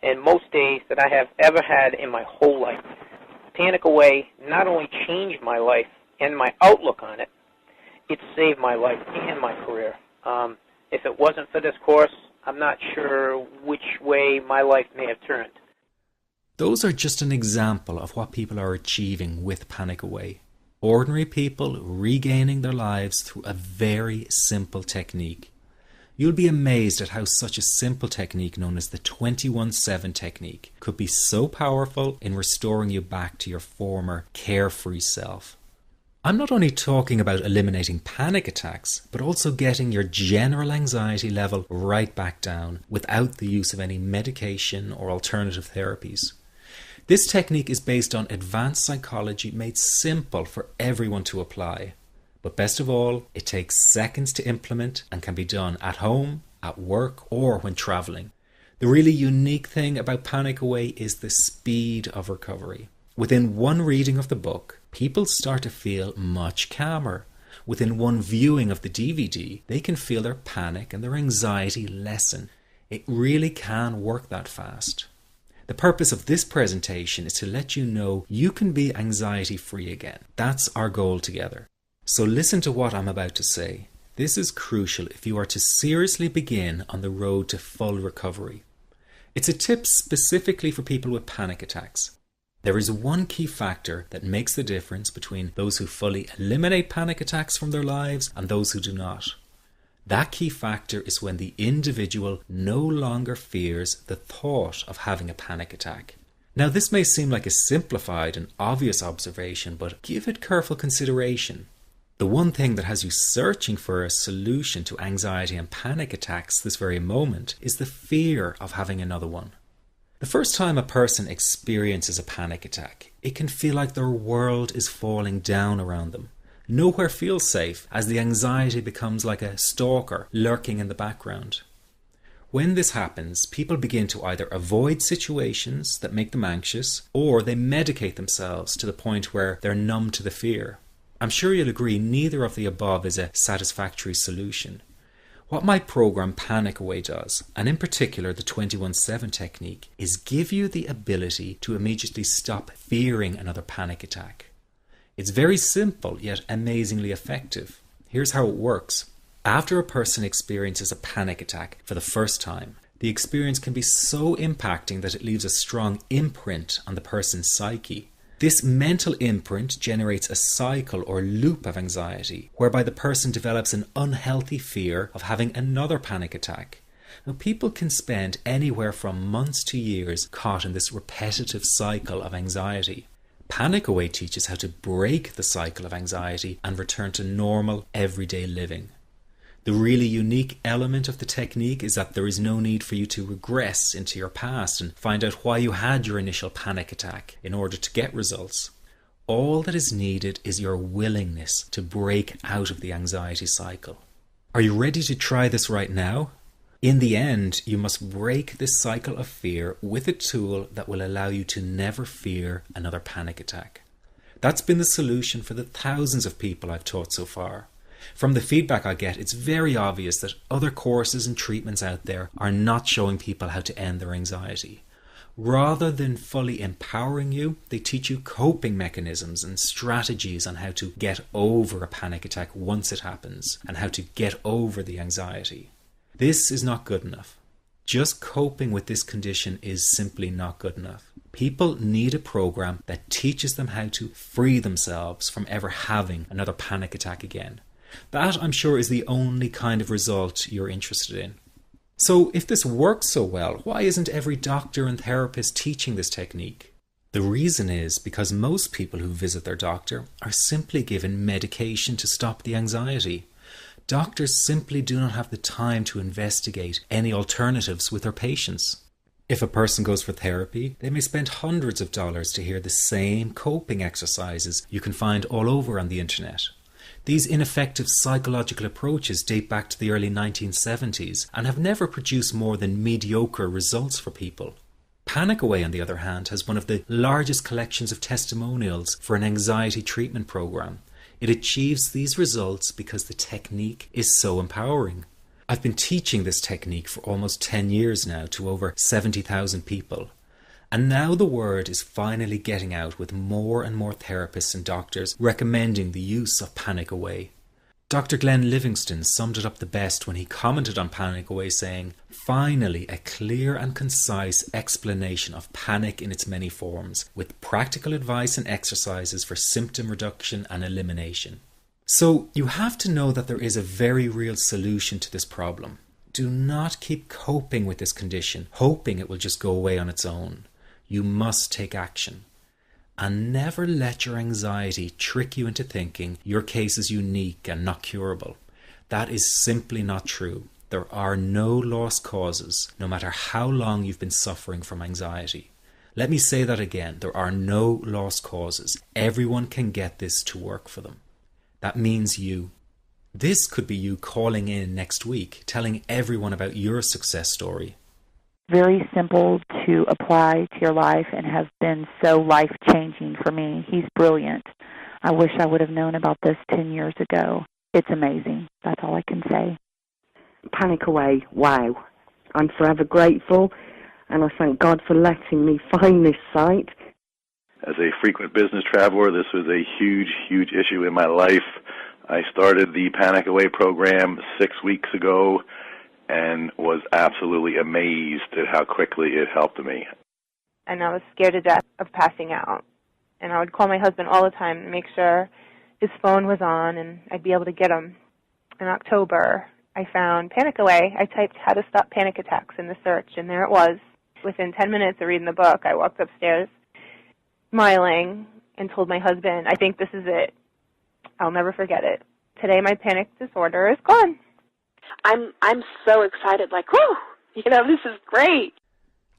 and most days that I have ever had in my whole life. Panic Away not only changed my life and my outlook on it, it saved my life and my career. If it wasn't for this course, I'm not sure which way my life may have turned. Those are just an example of what people are achieving with Panic Away. Ordinary people regaining their lives through a very simple technique. You'll be amazed at how such a simple technique known as the 21-7 technique could be so powerful in restoring you back to your former carefree self. I'm not only talking about eliminating panic attacks, but also getting your general anxiety level right back down without the use of any medication or alternative therapies. This technique is based on advanced psychology made simple for everyone to apply. But best of all, it takes seconds to implement and can be done at home, at work, or when traveling. The really unique thing about Panic Away is the speed of recovery. Within one reading of the book, people start to feel much calmer. Within one viewing of the DVD, they can feel their panic and their anxiety lessen. It really can work that fast. The purpose of this presentation is to let you know you can be anxiety-free again. That's our goal together. So listen to what I'm about to say. This is crucial if you are to seriously begin on the road to full recovery. It's a tip specifically for people with panic attacks. There is one key factor that makes the difference between those who fully eliminate panic attacks from their lives and those who do not. That key factor is when the individual no longer fears the thought of having a panic attack. Now, this may seem like a simplified and obvious observation, but give it careful consideration. The one thing that has you searching for a solution to anxiety and panic attacks this very moment is the fear of having another one. The first time a person experiences a panic attack, it can feel like their world is falling down around them. Nowhere feels safe as the anxiety becomes like a stalker lurking in the background. When this happens, people begin to either avoid situations that make them anxious, or they medicate themselves to the point where they're numb to the fear. I'm sure you'll agree neither of the above is a satisfactory solution. What my program Panic Away does, and in particular the 21-7 technique, is give you the ability to immediately stop fearing another panic attack. It's very simple yet amazingly effective. Here's how it works. After a person experiences a panic attack for the first time, the experience can be so impacting that it leaves a strong imprint on the person's psyche. This mental imprint generates a cycle or loop of anxiety, whereby the person develops an unhealthy fear of having another panic attack. Now, people can spend anywhere from months to years caught in this repetitive cycle of anxiety. Panic Away teaches how to break the cycle of anxiety and return to normal, everyday living. The really unique element of the technique is that there is no need for you to regress into your past and find out why you had your initial panic attack in order to get results. All that is needed is your willingness to break out of the anxiety cycle. Are you ready to try this right now? In the end, you must break this cycle of fear with a tool that will allow you to never fear another panic attack. That's been the solution for the thousands of people I've taught so far. From the feedback I get, it's very obvious that other courses and treatments out there are not showing people how to end their anxiety. Rather than fully empowering you, they teach you coping mechanisms and strategies on how to get over a panic attack once it happens and how to get over the anxiety. This is not good enough. Just coping with this condition is simply not good enough. People need a program that teaches them how to free themselves from ever having another panic attack again. That, I'm sure, is the only kind of result you're interested in. So if this works so well, why isn't every doctor and therapist teaching this technique? The reason is because most people who visit their doctor are simply given medication to stop the anxiety. Doctors simply do not have the time to investigate any alternatives with their patients. If a person goes for therapy, they may spend hundreds of dollars to hear the same coping exercises you can find all over on the internet. These ineffective psychological approaches date back to the early 1970s and have never produced more than mediocre results for people. Panic Away, on the other hand, has one of the largest collections of testimonials for an anxiety treatment program. It achieves these results because the technique is so empowering. I've been teaching this technique for almost 10 years now to over 70,000 people. And now the word is finally getting out with more and more therapists and doctors recommending the use of Panic Away. Dr. Glenn Livingston summed it up the best when he commented on Panic Away saying, "Finally, a clear and concise explanation of panic in its many forms, with practical advice and exercises for symptom reduction and elimination." So you have to know that there is a very real solution to this problem. Do not keep coping with this condition, hoping it will just go away on its own. You must take action. And never let your anxiety trick you into thinking your case is unique and not curable. That is simply not true. There are no lost causes, no matter how long you've been suffering from anxiety. Let me say that again. There are no lost causes. Everyone can get this to work for them. That means you. This could be you calling in next week, telling everyone about your success story. Very simple to apply to your life and has been so life-changing for me. He's brilliant. I wish I would have known about this 10 years ago. It's amazing. That's all I can say. Panic Away, wow. I'm forever grateful, and I thank God for letting me find this site. As a frequent business traveler, this was a huge, huge issue in my life. I started the Panic Away program 6 weeks ago and was absolutely amazed at how quickly it helped me. And I was scared to death of passing out. And I would call my husband all the time to make sure his phone was on and I'd be able to get him. In October, I found Panic Away. I typed "how to stop panic attacks" in the search, and there it was. Within 10 minutes of reading the book, I walked upstairs smiling and told my husband, "I think this is it. I'll never forget it. Today my panic disorder is gone." I'm so excited, like, whoo, this is great.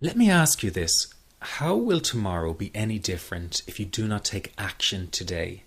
Let me ask you this. How will tomorrow be any different if you do not take action today?